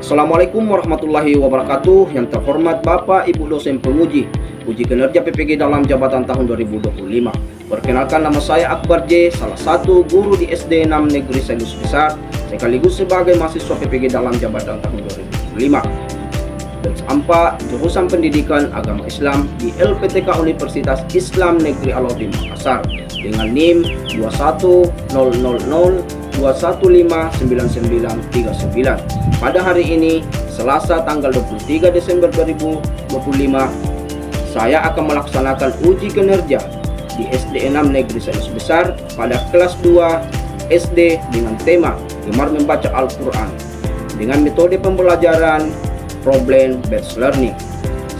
Assalamualaikum warahmatullahi wabarakatuh. Yang terhormat Bapak Ibu dosen penguji uji kinerja PPG dalam jabatan tahun 2025. Perkenalkan, nama saya Akbar J, salah satu guru di SD 6 Negeri Selus Besar, sekaligus sebagai mahasiswa PPG dalam jabatan tahun 2025. Dan sampai jurusan Pendidikan Agama Islam di LPTK Universitas Islam Negeri Alauddin Makassar dengan NIM 2100021599939. Pada hari ini, Selasa tanggal 23 Desember 2025, saya akan melaksanakan uji kinerja di SD 6 Negeri Selus Besar pada kelas 2 SD dengan tema Gemar Membaca Al-Quran dengan metode pembelajaran problem based learning.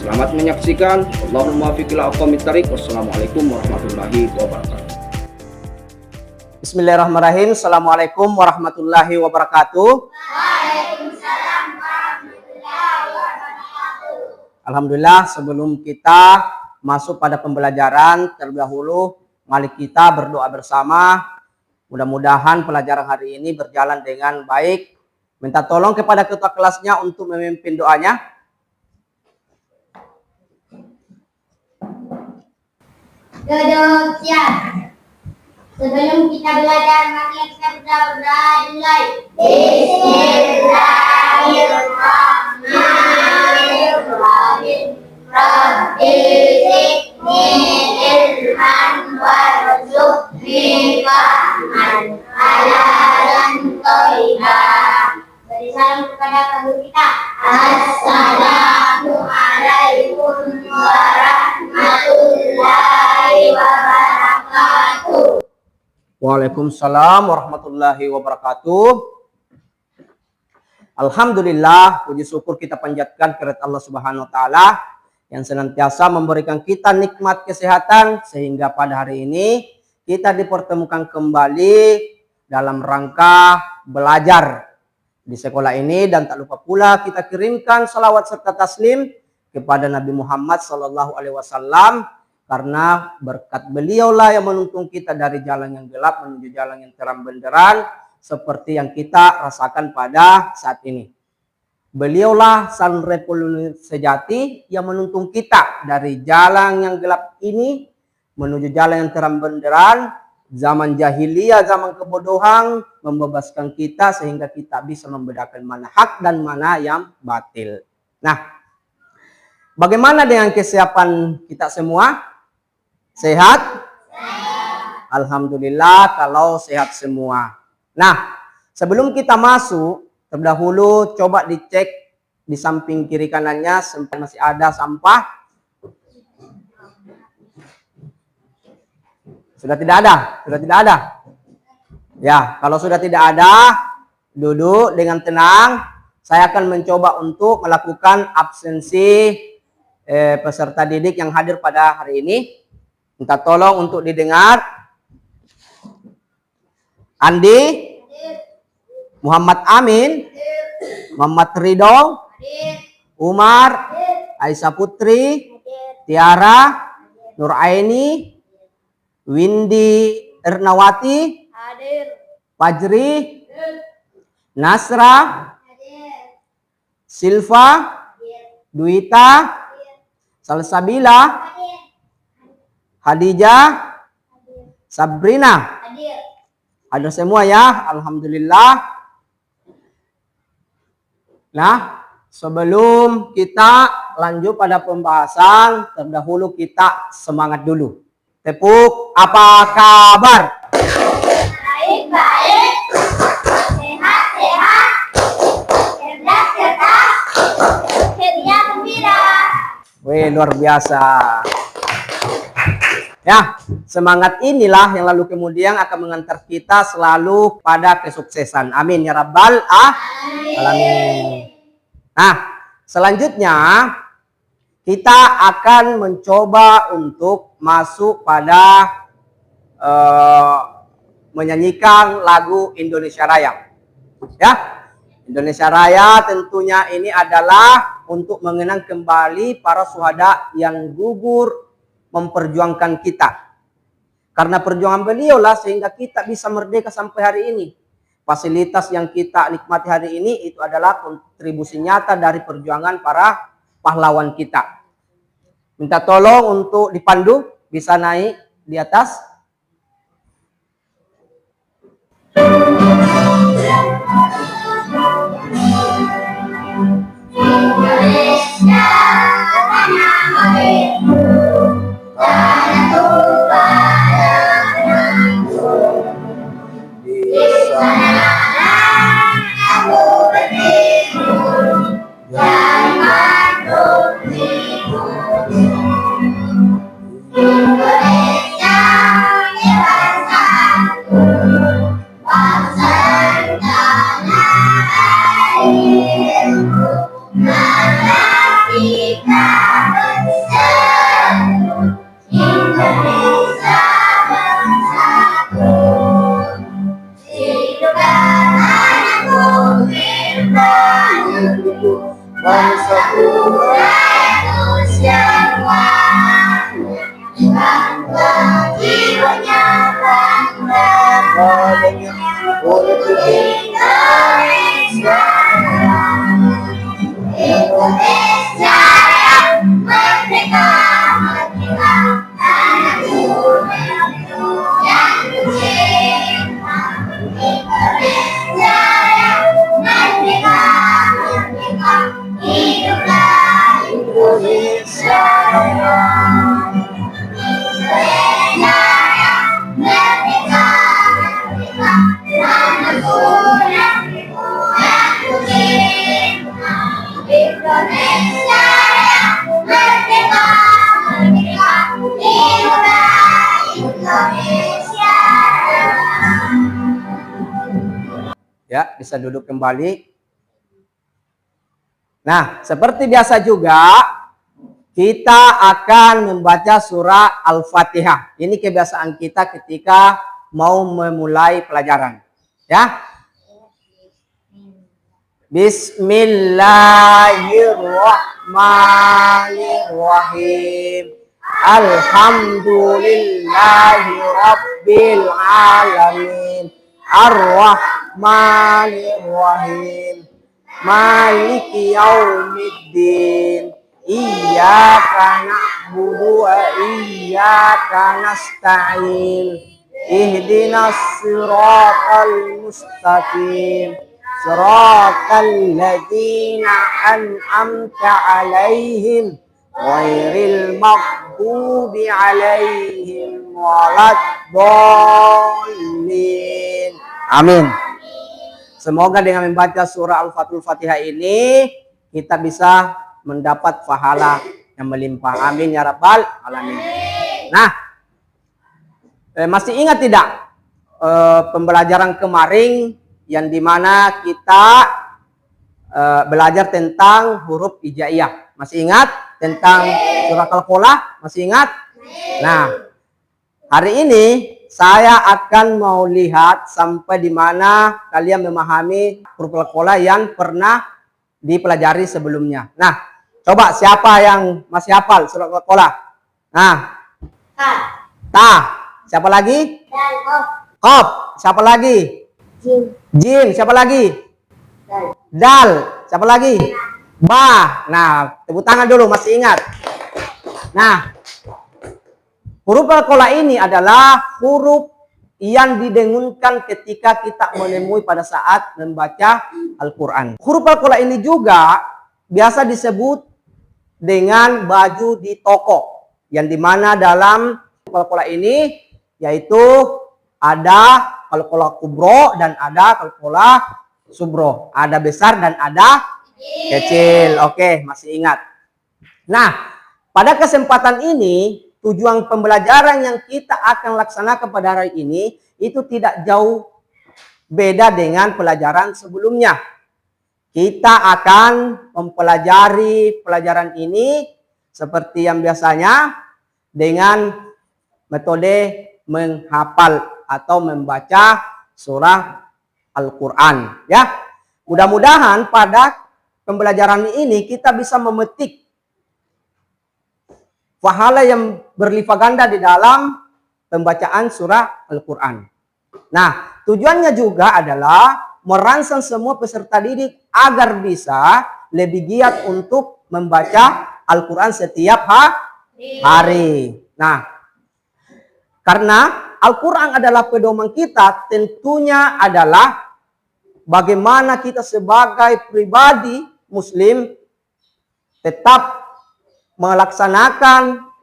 Selamat menyaksikan. Allahumma muwaffiq ila aqwamit thariq. Wassalamualaikum warahmatullahi wabarakatuh. Bismillahirrahmanirrahim. Assalamualaikum warahmatullahi wabarakatuh. Waalaikumsalam warahmatullahi wabarakatuh. Alhamdulillah, sebelum kita masuk pada pembelajaran, terlebih dahulu mari kita berdoa bersama. Mudah-mudahan pelajaran hari ini berjalan dengan baik. Minta tolong kepada ketua kelasnya untuk memimpin doanya. Duduk siap. Sebelum kita belajar, mari kita berdoa. Bismillahirrahmanirrahim. Rabbi zidni ilman warzuqni fahman halalan thayyiban. Beri salam kepada guru kita. Assalamualaikum warahmatullahi wabarakatuh. Waalaikumsalam warahmatullahi wabarakatuh. Alhamdulillah, puji syukur kita panjatkan kepada Allah Subhanahu wa taala yang senantiasa memberikan kita nikmat kesehatan sehingga pada hari ini kita dipertemukan kembali dalam rangka belajar di sekolah ini, dan tak lupa pula kita kirimkan salawat serta taslim kepada Nabi Muhammad SAW, karena berkat beliaulah yang menuntun kita dari jalan yang gelap menuju jalan yang terang benderang seperti yang kita rasakan pada saat ini. Beliaulah sang revolusi sejati yang menuntun kita dari jalan yang gelap ini menuju jalan yang terang benderang. Zaman jahiliyah, zaman kebodohan membebaskan kita sehingga kita bisa membedakan mana hak dan mana yang batil. Nah, bagaimana dengan kesiapan kita semua? Sehat? Alhamdulillah kalau sehat semua. Nah, sebelum kita masuk, terdahulu coba dicek di samping kiri kanannya masih ada sampah. Sudah tidak ada? Sudah tidak ada? Ya, kalau sudah tidak ada, duduk dengan tenang. Saya akan mencoba untuk melakukan absensi peserta didik yang hadir pada hari ini. Minta tolong untuk didengar. Andi, Muhammad Amin, Muhammad Ridho, Umar, Aisyah Putri, Tiara, Nuraini, Windy Ernawati, Hadir. Fajri, Nasra, Silva, Duita, Salsabila, Hadijah, Sabrina. Hadir. Ada semua ya, alhamdulillah. Nah, sebelum kita lanjut pada pembahasan, terdahulu kita semangat dulu. Tepuk, apa kabar? Baik. Sehat. Cerdas. Ceria gembira. Wih, luar biasa. Ya, semangat inilah yang lalu kemudian akan mengantar kita selalu pada kesuksesan. Amin ya rabbal alamin. Nah, selanjutnya kita akan mencoba untuk masuk pada menyanyikan lagu Indonesia Raya. Ya, Indonesia Raya tentunya ini adalah untuk mengenang kembali para syuhada yang gugur memperjuangkan kita. Karena perjuangan beliau lah sehingga kita bisa merdeka sampai hari ini. fasilitas yang kita nikmati hari ini itu adalah kontribusi nyata dari perjuangan para pahlawan kita. Minta tolong untuk dipandu, bisa naik di atas. Indonesia tanah airku, tanah tumpahku. Di sanalah aku berlindung dari makhluk timur. Indonesia bangsaku, bangsa tanah airku. Mari kita bersatu, Indonesia bangsaku. Hiduplah anakku firmanku, bangsaku manusia semuanya. Bangga jiwanya, bangga badannya untuk Indonesia. Indonesia yang merdeka, merdeka, tanahku yang kucinta. Indonesia yang merdeka, merdeka, hiduplah Indonesia Raya. Indonesia yang merdeka, merdeka, tanahku yang kucinta. Indonesia yang merdeka, merdeka, hiduplah Indonesia. Ya, bisa duduk kembali. Nah, seperti biasa juga kita akan membaca surah Al-Fatihah. Ini kebiasaan kita ketika mau memulai pelajaran. Ya. Bismillahirrahmanirrahim. Alhamdulillahi rabbil alamin. Ar-Rahmanir-Rahim. Maliki yaumiddin. Iyyaka na'budu wa iyyaka nasta'in. Ihdinas siratal mustaqim. Siratal ladzina an'amta 'alaihim ghairil maghdubi 'alaihim waladdallin. Amin. Semoga dengan membaca surah Al-Fatihah ini kita bisa mendapat pahala yang melimpah. Amin ya rabbal alamin. Nah, masih ingat tidak pembelajaran kemarin yang dimana kita belajar tentang huruf hijaiyah? Masih ingat tentang surah Al-Qalqalah? Masih ingat? Nah, hari ini saya akan mau lihat sampai di mana kalian memahami huruf Al-Qalqalah yang pernah dipelajari sebelumnya. Nah, coba siapa yang masih hafal surah Al-Qalqalah? Nah, ta. Siapa lagi? Qaf. Siapa lagi? Jim. Siapa lagi? Dal. Siapa lagi? Ba. Nah, tepuk tangan dulu, masih ingat. Nah, huruf Al-Qalqalah ini adalah huruf yang didengungkan ketika kita menemui pada saat membaca Al-Quran. Huruf Al-Qalqalah ini juga biasa disebut dengan baju di toko, yang dimana dalam Al-Qalqalah ini yaitu ada Qalqalah kubro dan ada Qalqalah subro. Ada besar dan ada kecil. Oke, masih ingat. Nah, pada kesempatan ini tujuan pembelajaran yang kita akan laksanakan pada hari ini itu tidak jauh beda dengan pelajaran sebelumnya. Kita akan mempelajari pelajaran ini seperti yang biasanya dengan metode menghafal atau membaca surah Al-Quran. Ya, mudah-mudahan pada pembelajaran ini kita bisa memetik pahala yang berlipat ganda di dalam pembacaan surah Al-Quran. Nah, tujuannya juga adalah merangsang semua peserta didik agar bisa lebih giat untuk membaca Al-Quran setiap hari. Nah, karena Al-Quran adalah pedoman kita, tentunya adalah bagaimana kita sebagai pribadi Muslim tetap melaksanakan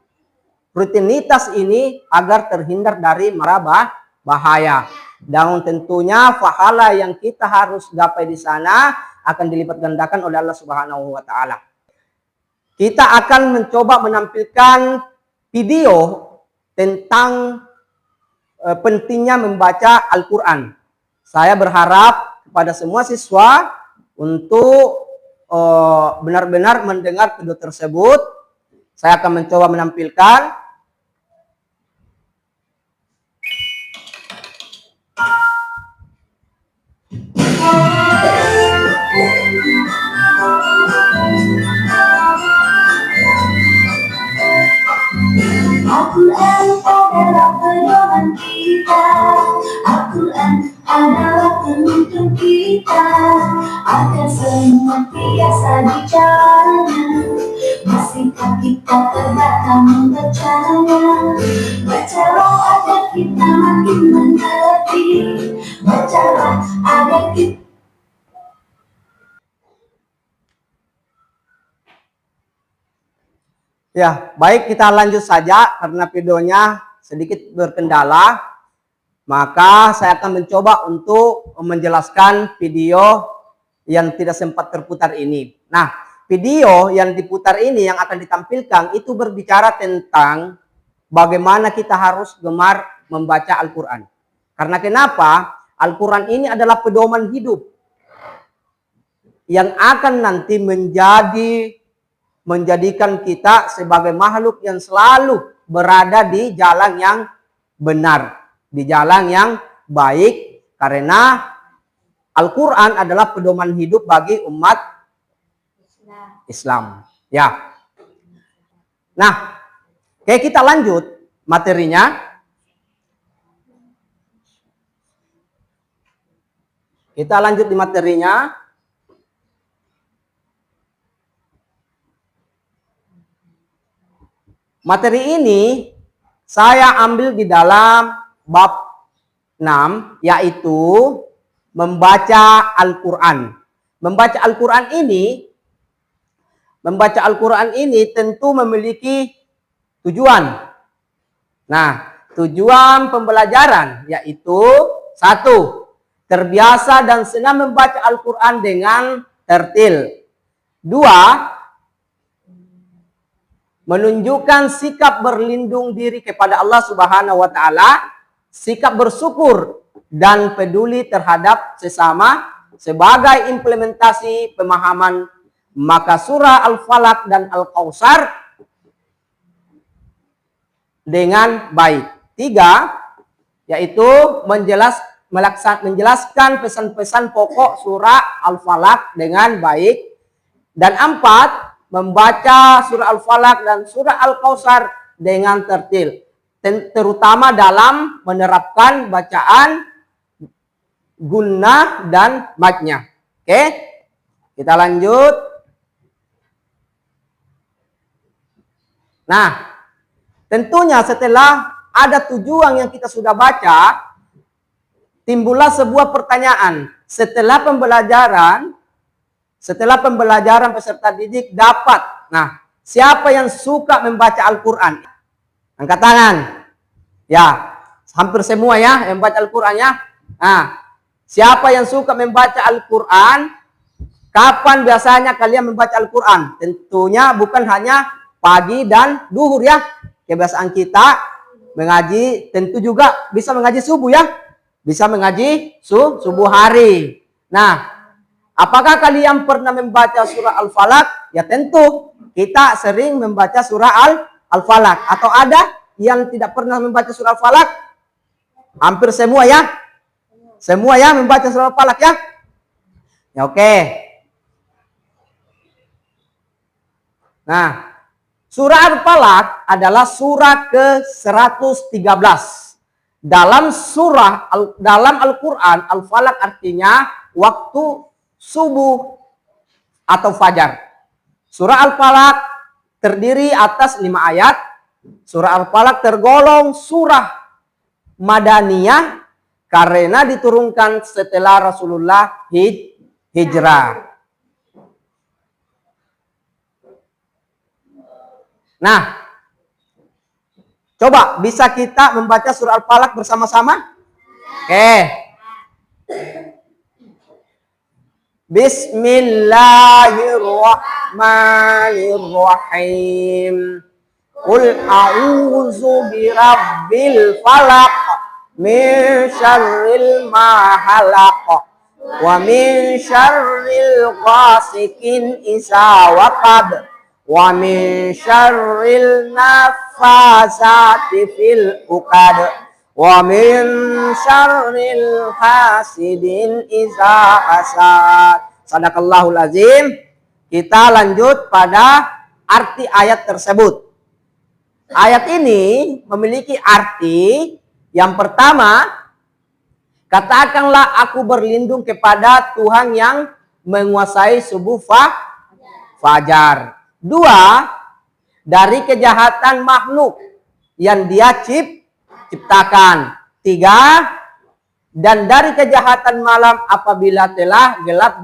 rutinitas ini agar terhindar dari mara bahaya. Dan tentunya pahala yang kita harus gapai di sana akan dilipat gandakan oleh Allah Subhanahu wa taala. Kita akan mencoba menampilkan video tentang pentingnya membaca Al-Quran. Saya berharap kepada semua siswa untuk benar-benar mendengar video tersebut. Saya akan mencoba menampilkan. Al-Quran adalah pedoman kita, Al-Quran adalah penuntun kita, agar senantiasa bicaranya, masihkah kita terbakar membacanya. Bacalah agar kita makin mengerti, bacalah agar kita. Ya, baik, kita lanjut saja karena videonya sedikit berkendala. Maka saya akan mencoba untuk menjelaskan video yang tidak sempat terputar ini. Nah, video yang diputar ini yang akan ditampilkan itu berbicara tentang bagaimana kita harus gemar membaca Al-Quran. Karena kenapa? Al-Quran ini adalah pedoman hidup yang akan nanti menjadikan kita sebagai makhluk yang selalu berada di jalan yang benar, di jalan yang baik, karena Al-Quran adalah pedoman hidup bagi umat Islam. Ya. Nah, oke, kita lanjut materinya. Kita lanjut di materinya. Materi ini saya ambil di dalam bab 6, yaitu membaca Al-Quran. Membaca Al-Quran ini tentu memiliki tujuan. Nah, tujuan pembelajaran yaitu 1. Terbiasa dan senang membaca Al-Quran dengan tertil. 2. Menunjukkan sikap berlindung diri kepada Allah Subhanahu wa taala, sikap bersyukur dan peduli terhadap sesama sebagai implementasi pemahaman maka surah Al-Falaq dan Al-Kautsar dengan baik. 3, yaitu menjelaskan pesan-pesan pokok surah Al-Falaq dengan baik. Dan 4, membaca surah Al-Falaq dan surah Al-Kautsar dengan tertil, terutama dalam menerapkan bacaan, gunnah dan madnya. Oke, kita lanjut. Nah, tentunya setelah ada tujuan yang kita sudah baca, timbullah sebuah pertanyaan. Setelah pembelajaran peserta didik dapat. Nah, siapa yang suka membaca Al-Quran? Angkat tangan. Ya, hampir semua ya yang membaca Al-Quran ya. Nah, siapa yang suka membaca Al-Quran? Kapan biasanya kalian membaca Al-Quran? Tentunya bukan hanya pagi dan duhur ya. Kebiasaan kita mengaji tentu juga bisa mengaji subuh ya. Bisa mengaji subuh hari. Nah, apakah kalian pernah membaca surah Al-Falaq? Ya tentu kita sering membaca surah Al-Falaq. Atau ada yang tidak pernah membaca surah Al-Falaq? Hampir semua ya. Semua ya membaca surah Al-Falaq ya. Ya oke. Nah, surah Al-Falaq adalah surah ke-113 dalam Al-Quran, Al-Falaq artinya waktu subuh atau fajar. Surah Al-Falaq terdiri atas 5 ayat. Surah Al-Falaq tergolong surah Madaniyah karena diturunkan setelah Rasulullah hijrah. Nah, coba bisa kita membaca surah Al-Falaq bersama-sama? Oke. Bismillahirrahmanirrahim. Qul a'udzu birabbil falaq min syarril ma khalaq wa min syarril ghasikin idza waqab wa min syarril naffasati fil uqad wa min syarril hasidin idza hasad. Sadaqallahul azim. Kita lanjut pada arti ayat tersebut. Ayat ini memiliki arti yang pertama, katakanlah aku berlindung kepada Tuhan yang menguasai subuh fajar. 2, dari kejahatan makhluk yang dia ciptakan. 3, dan dari kejahatan malam apabila telah gelap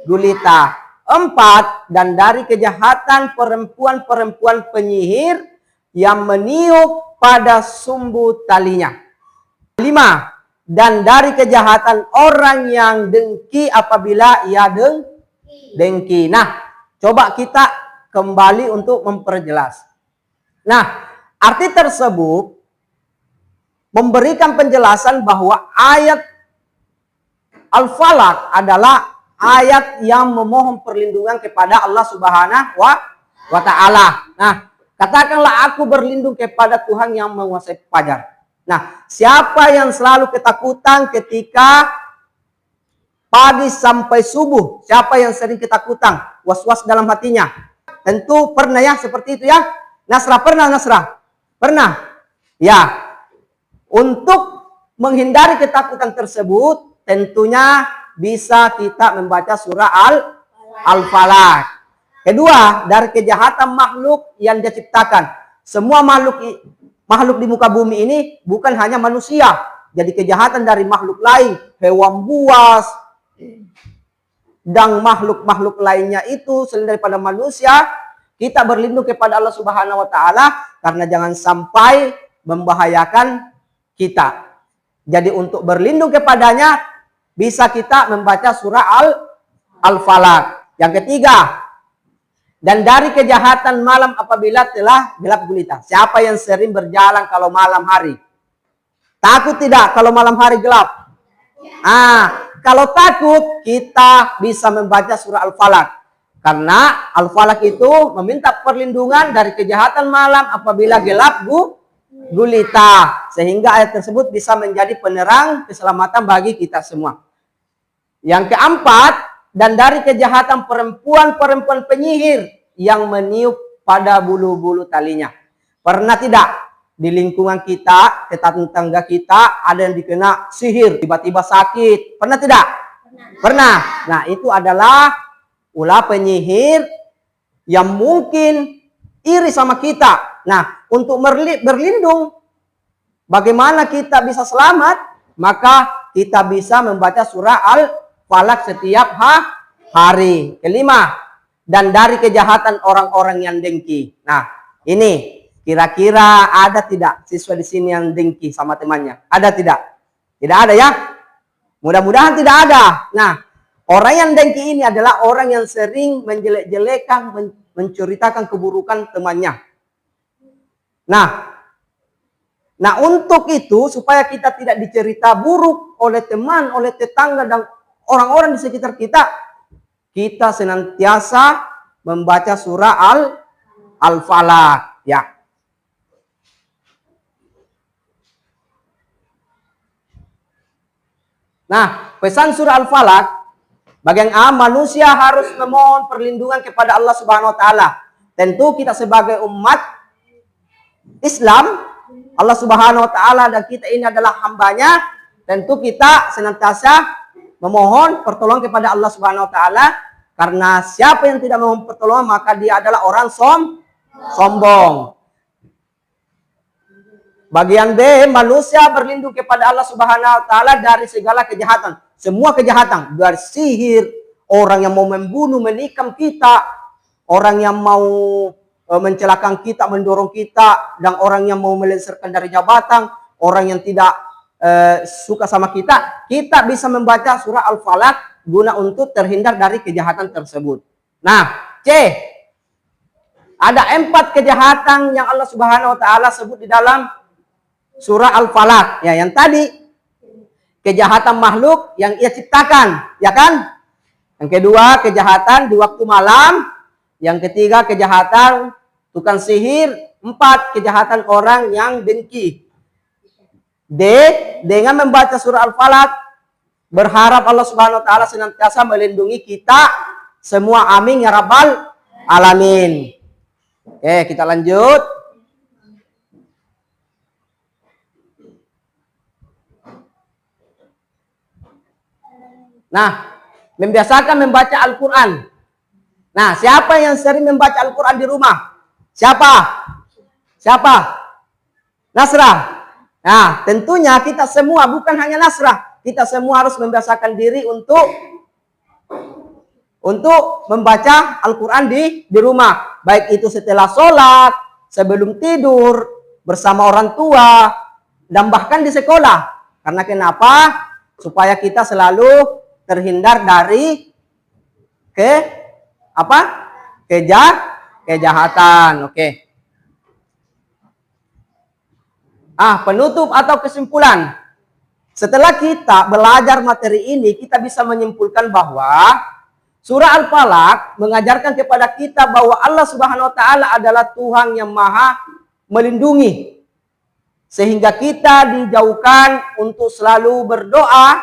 gulita. 4, dan dari kejahatan perempuan-perempuan penyihir yang meniup pada sumbu talinya. 5, dan dari kejahatan orang yang dengki apabila ia dengki. Nah, coba kita kembali untuk memperjelas. Nah, arti tersebut memberikan penjelasan bahwa ayat Al-Falaq adalah ayat yang memohon perlindungan kepada Allah Subhanahu wa Ta'ala. Nah, katakanlah aku berlindung kepada Tuhan yang menguasai fajar. Nah, siapa yang selalu ketakutan ketika pagi sampai subuh? Siapa yang sering ketakutan? Was-was dalam hatinya. Tentu pernah ya seperti itu ya. Nasrah pernah, Nasrah? Pernah? Ya. Untuk menghindari ketakutan tersebut, tentunya bisa kita membaca surah Al-Falaq. Kedua, dari kejahatan makhluk yang dia ciptakan. Semua makhluk di muka bumi ini bukan hanya manusia. Jadi kejahatan dari makhluk lain, hewan buas, dan makhluk-makhluk lainnya itu selain daripada manusia, kita berlindung kepada Allah Subhanahu wa Ta'ala karena jangan sampai membahayakan kita. Jadi untuk berlindung kepadanya bisa kita membaca surah Al-Falaq. Yang ketiga, dan dari kejahatan malam apabila telah gelap gulita. Siapa yang sering berjalan kalau malam hari? Takut tidak kalau malam hari gelap? Kalau takut, kita bisa membaca surah Al-Falaq. Karena Al-Falaq itu meminta perlindungan dari kejahatan malam apabila gelap gulita. Sehingga ayat tersebut bisa menjadi penerang keselamatan bagi kita semua. Yang keempat, dan dari kejahatan perempuan-perempuan penyihir yang meniup pada bulu-bulu talinya. Pernah tidak di lingkungan kita, tetangga kita ada yang dikena sihir, tiba-tiba sakit? Pernah tidak? Pernah. Nah, itu adalah ulah penyihir yang mungkin iri sama kita. Nah, untuk berlindung, bagaimana kita bisa selamat? Maka kita bisa membaca surah Al-Falaq setiap hari. Kelima, dan dari kejahatan orang-orang yang dengki. Nah, ini kira-kira ada tidak siswa di sini yang dengki sama temannya? Ada tidak? Tidak ada ya? Mudah-mudahan tidak ada. Nah, orang yang dengki ini adalah orang yang sering menjelek-jelekan, menceritakan keburukan temannya. Nah, untuk itu supaya kita tidak dicerita buruk oleh teman, oleh tetangga dan orang-orang di sekitar kita, kita senantiasa membaca surah Al-Falaq ya. Nah, pesan surah Al-Falaq bagian A, manusia harus memohon perlindungan kepada Allah Subhanahu wa Ta'ala. Tentu kita sebagai umat Islam Allah Subhanahu wa taala dan kita ini adalah hambanya, tentu kita senantiasa memohon pertolongan kepada Allah Subhanahu wa taala, karena siapa yang tidak memohon pertolongan maka dia adalah orang sombong. Bagian B, manusia berlindung kepada Allah Subhanahu wa taala dari segala kejahatan. Semua kejahatan, dari sihir, orang yang mau membunuh, menikam kita, orang yang mau mencelakakan kita, mendorong kita, dan orang yang mau melengsarkan dari jabatan, orang yang tidak suka sama kita bisa membaca surah Al-Falaq guna untuk terhindar dari kejahatan tersebut. Nah, C, ada 4 kejahatan yang Allah Subhanahu wa taala sebut di dalam surah Al-Falaq. Ya, yang tadi kejahatan makhluk yang ia ciptakan, ya kan? Yang kedua, kejahatan di waktu malam. Yang ketiga, kejahatan tukang sihir. 4, kejahatan orang yang dengki. D, dengan membaca surah Al-Falaq, berharap Allah Subhanahu wa taala senantiasa melindungi kita semua. Amin ya rabbal alamin. Oke, kita lanjut. Nah, membiasakan membaca Al-Quran. Nah, siapa yang sering membaca Al-Quran di rumah? Siapa? Nasrah. Nah, tentunya kita semua, bukan hanya Nasrah, kita semua harus membiasakan diri untuk membaca Al-Quran di rumah. Baik itu setelah sholat, sebelum tidur, bersama orang tua, dan bahkan di sekolah. Karena kenapa? Supaya kita selalu terhindar dari kejahatan. Oke. Penutup atau kesimpulan. Setelah kita belajar materi ini, kita bisa menyimpulkan bahwa surah Al-Falaq mengajarkan kepada kita bahwa Allah Subhanahu wa taala adalah Tuhan yang Maha melindungi. Sehingga kita dijauhkan untuk selalu berdoa,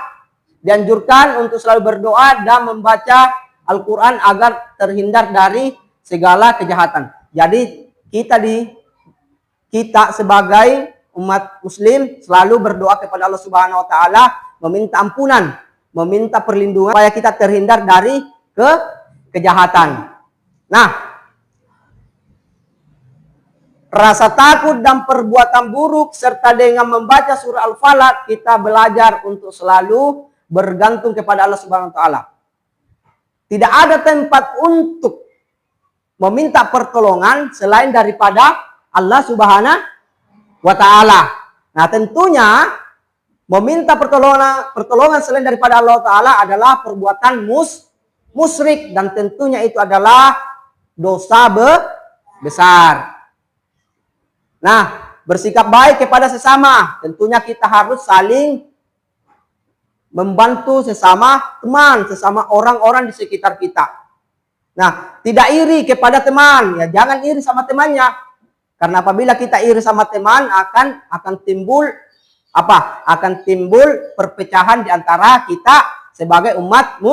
dianjurkan untuk selalu berdoa dan membaca Al-Quran agar terhindar dari segala kejahatan. Jadi kita sebagai umat muslim selalu berdoa kepada Allah Subhanahu wa taala, meminta ampunan, meminta perlindungan supaya kita terhindar dari kejahatan. Nah, rasa takut dan perbuatan buruk serta dengan membaca surah Al-Falaq kita belajar untuk selalu bergantung kepada Allah Subhanahu wa taala. Tidak ada tempat untuk meminta pertolongan selain daripada Allah Subhanahu wa taala. Nah, tentunya meminta pertolongan selain daripada Allah taala adalah perbuatan musyrik, dan tentunya itu adalah dosa besar. Nah, bersikap baik kepada sesama. Tentunya kita harus saling membantu sesama teman, sesama orang-orang di sekitar kita. Nah, tidak iri kepada teman, ya jangan iri sama temannya. Karena apabila kita iri sama teman akan timbul Akan timbul perpecahan di antara kita sebagai umat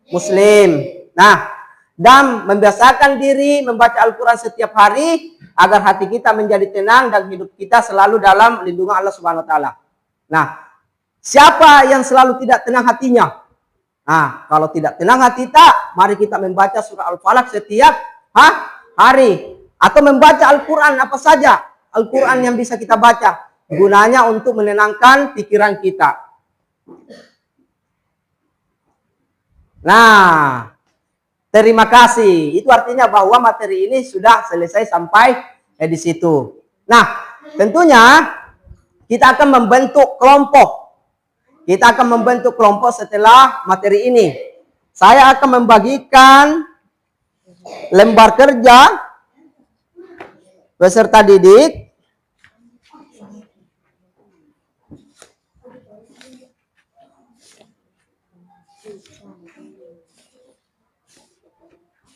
muslim. Nah, dan membiasakan diri membaca Al-Quran setiap hari agar hati kita menjadi tenang dan hidup kita selalu dalam lindungan Allah Subhanahu wa taala. Nah, siapa yang selalu tidak tenang hatinya? Nah, kalau tidak tenang hati kita, mari kita membaca surah Al-Falaq setiap hari. Atau membaca Al-Quran apa saja. Al-Quran yang bisa kita baca. Gunanya untuk menenangkan pikiran kita. Nah, terima kasih. Itu artinya bahwa materi ini sudah selesai sampai di situ. Nah, tentunya kita akan membentuk kelompok. Kita akan membentuk kelompok setelah materi ini. Saya akan membagikan lembar kerja peserta didik.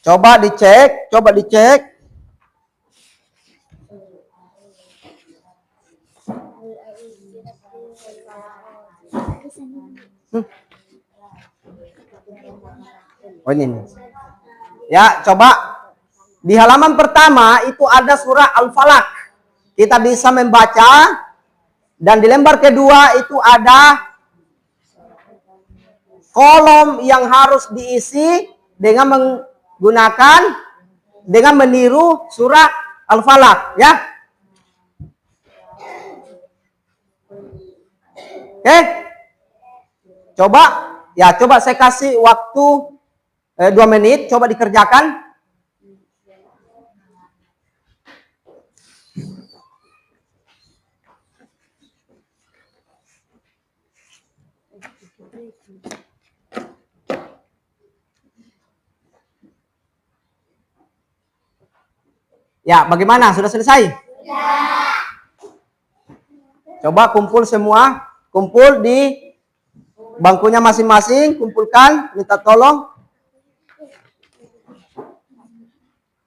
Coba dicek. Oh ini. Ya, coba di halaman pertama itu ada surah Al-Falaq. kita bisa membaca. Dan di lembar kedua itu ada kolom yang harus diisi dengan meniru surah Al-Falaq, ya. Oke. Coba saya kasih waktu 2 menit, coba dikerjakan. Ya, bagaimana? Sudah selesai? Ya. Coba kumpul semua, kumpul di bangkunya masing-masing, kumpulkan, minta tolong.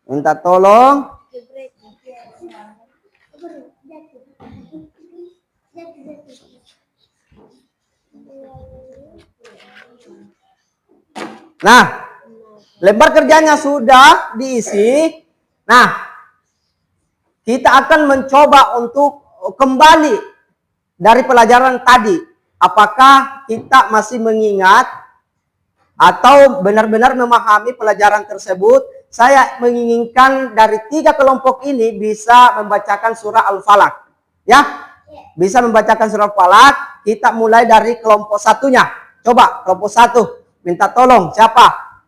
Minta tolong. Nah, lembar kerjanya sudah diisi. Nah, kita akan mencoba untuk kembali dari pelajaran tadi. Apakah kita masih mengingat atau benar-benar memahami pelajaran tersebut? Saya menginginkan dari 3 kelompok ini bisa membacakan surah Al-Falaq. Ya, bisa membacakan surah Al-Falaq. Kita mulai dari kelompok satunya. Coba kelompok 1, minta tolong siapa?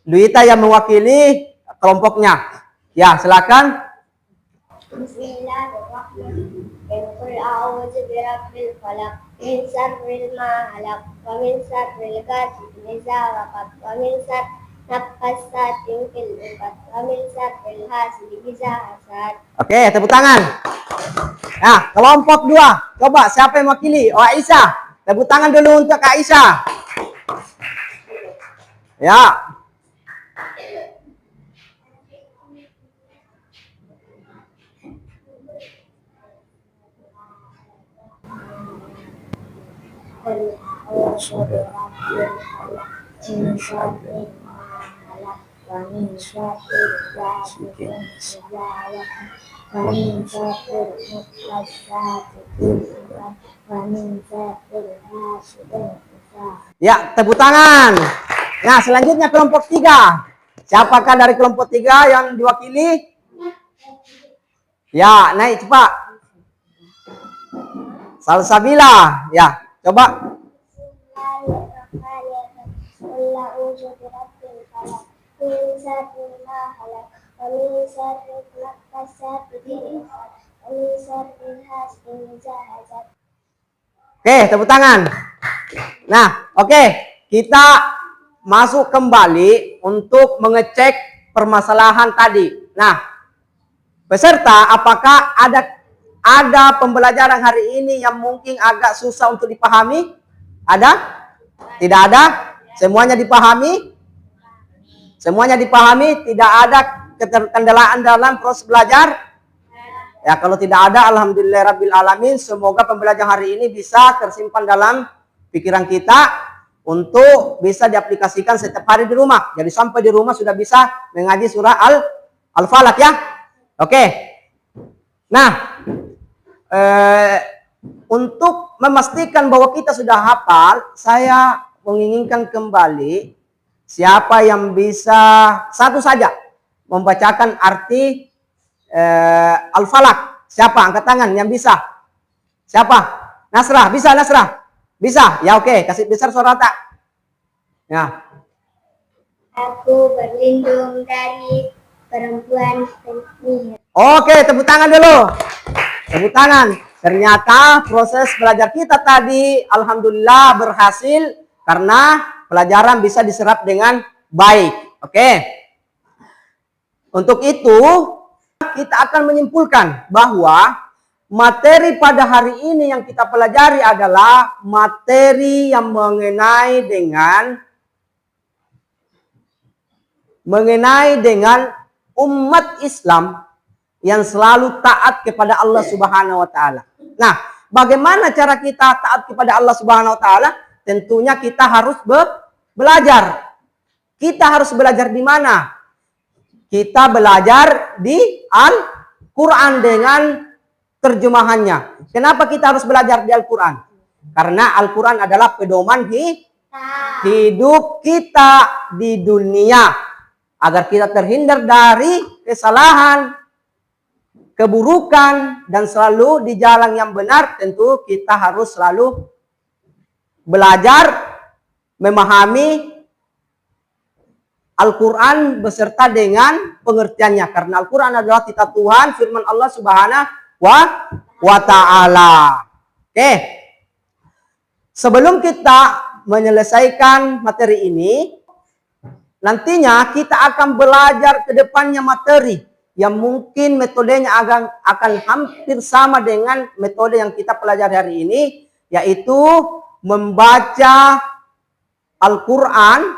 Luita yang mewakili kelompoknya. Ya, silakan. Bismillahirrahmanirrahim. Qul a'udzu birabbil falaq min syarril ma khalaq wa min syarril ghasiqin idza waqab wa min syarri naffassatin fil 'uqad wa min syarril hasidin idza hasad. Oke, tepuk tangan. Nah, kelompok 2. Coba siapa yang mewakili? Oh, Aisyah. Tepuk tangan dulu untuk Aisyah. Ya. Ya, tepuk tangan. Nah, selanjutnya kelompok 3. Siapakah dari kelompok 3 yang diwakili? Ya, naik cepat. Salsabila. Ya, coba. Oke, tepuk tangan. Nah, oke. Kita masuk kembali untuk mengecek permasalahan tadi. Nah, peserta, apakah ada pembelajaran hari ini yang mungkin agak susah untuk dipahami? Ada? Tidak ada? Semuanya dipahami? Semuanya dipahami? Tidak ada keterkendalaan dalam proses belajar? Ya, kalau tidak ada, alhamdulillahirabbil alamin. Semoga pembelajaran hari ini bisa tersimpan dalam pikiran kita untuk bisa diaplikasikan setiap hari di rumah. Jadi sampai di rumah sudah bisa mengaji surah Al-Falaq, ya. Oke. Nah, untuk memastikan bahwa kita sudah hafal, saya menginginkan kembali siapa yang bisa satu saja membacakan arti Al-Falaq. Siapa? Angkat tangan yang bisa. Siapa? Nasrah, bisa Nasrah? Bisa? Ya, oke. Kasih besar suara tak. Ya. Aku berlindung dari perempuan penyihir. Oke, tepuk tangan dulu. Tepuk tangan. Ternyata proses belajar kita tadi alhamdulillah berhasil karena pelajaran bisa diserap dengan baik. Oke. Untuk itu kita akan menyimpulkan bahwa materi pada hari ini yang kita pelajari adalah materi yang mengenai dengan umat Islam yang selalu taat kepada Allah Subhanahu wa taala. Nah, bagaimana cara kita taat kepada Allah Subhanahu wa taala? Tentunya kita harus belajar. Kita harus belajar di mana? Kita belajar di Al-Quran. Quran dengan terjemahannya. Kenapa kita harus belajar di Al-Quran? Karena Al-Quran adalah pedoman hidup kita di dunia. Agar kita terhindar dari kesalahan, keburukan, dan selalu di jalan yang benar, tentu kita harus selalu belajar memahami Al-Quran beserta dengan pengertiannya. Karena Al-Quran adalah kitab Tuhan, firman Allah Subhanahu wa Ta'ala. Oke. Sebelum kita menyelesaikan materi ini, nantinya kita akan belajar ke depannya materi yang mungkin metodenya akan hampir sama dengan metode yang kita pelajari hari ini, yaitu membaca Al-Quran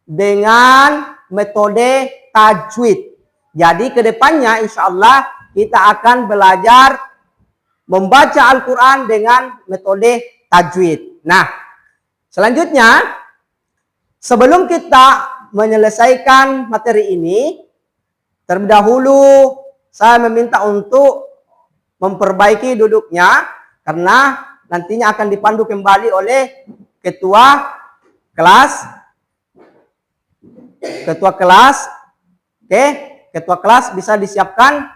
dengan metode tajwid. Jadi kedepannya insya Allah kita akan belajar membaca Al-Quran dengan metode tajwid. Nah, selanjutnya sebelum kita menyelesaikan materi ini, terlebih dahulu saya meminta untuk memperbaiki duduknya karena nantinya akan dipandu kembali oleh ketua kelas. Oke, ketua kelas bisa disiapkan.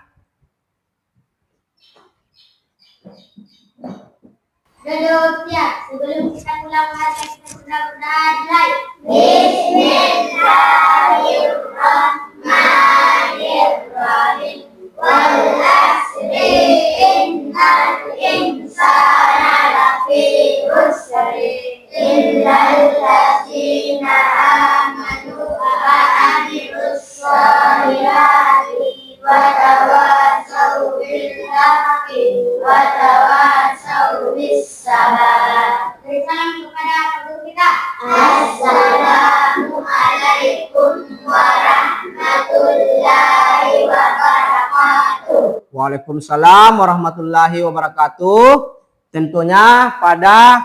Duduk siap. Sebelum kita pulang mari kita sudah mulai. Bismillahirrahmanirrahim. Wal asri innal insana lafi khusri illal ladzina amanu wa amilus sholihati wa tawassaw bil haqqi wa tawassaw bis sabr. Beri salam kepada guru kita. Assalamualaikum warahmatullahi wabarakatuh. Waalaikumsalam warahmatullahi wabarakatuh. Tentunya pada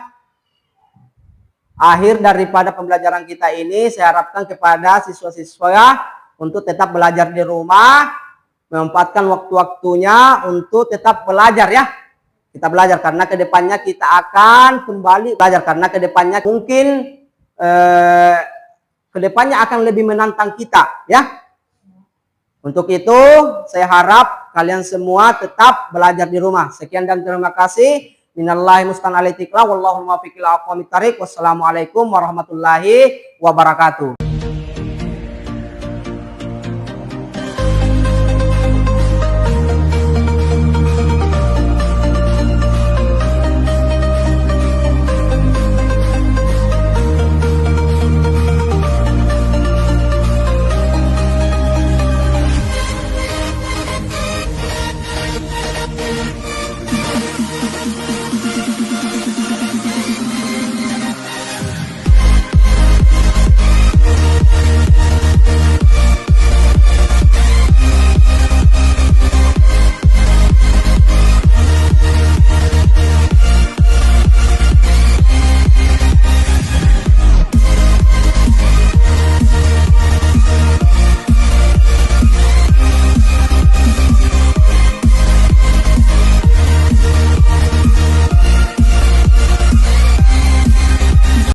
akhir daripada pembelajaran kita ini, saya harapkan kepada siswa-siswa untuk tetap belajar di rumah, memanfaatkan waktu-waktunya untuk tetap belajar ya. Kita belajar karena kedepannya kita akan kembali belajar karena kedepannya mungkin kedepannya akan lebih menantang kita ya. Untuk itu saya harap kalian semua tetap belajar di rumah. Sekian dan terima kasih. Minallahi mustan alaitikla wallahul muwaffiq ila aqwamit thariq. Wassalamualaikum warahmatullahi wabarakatuh.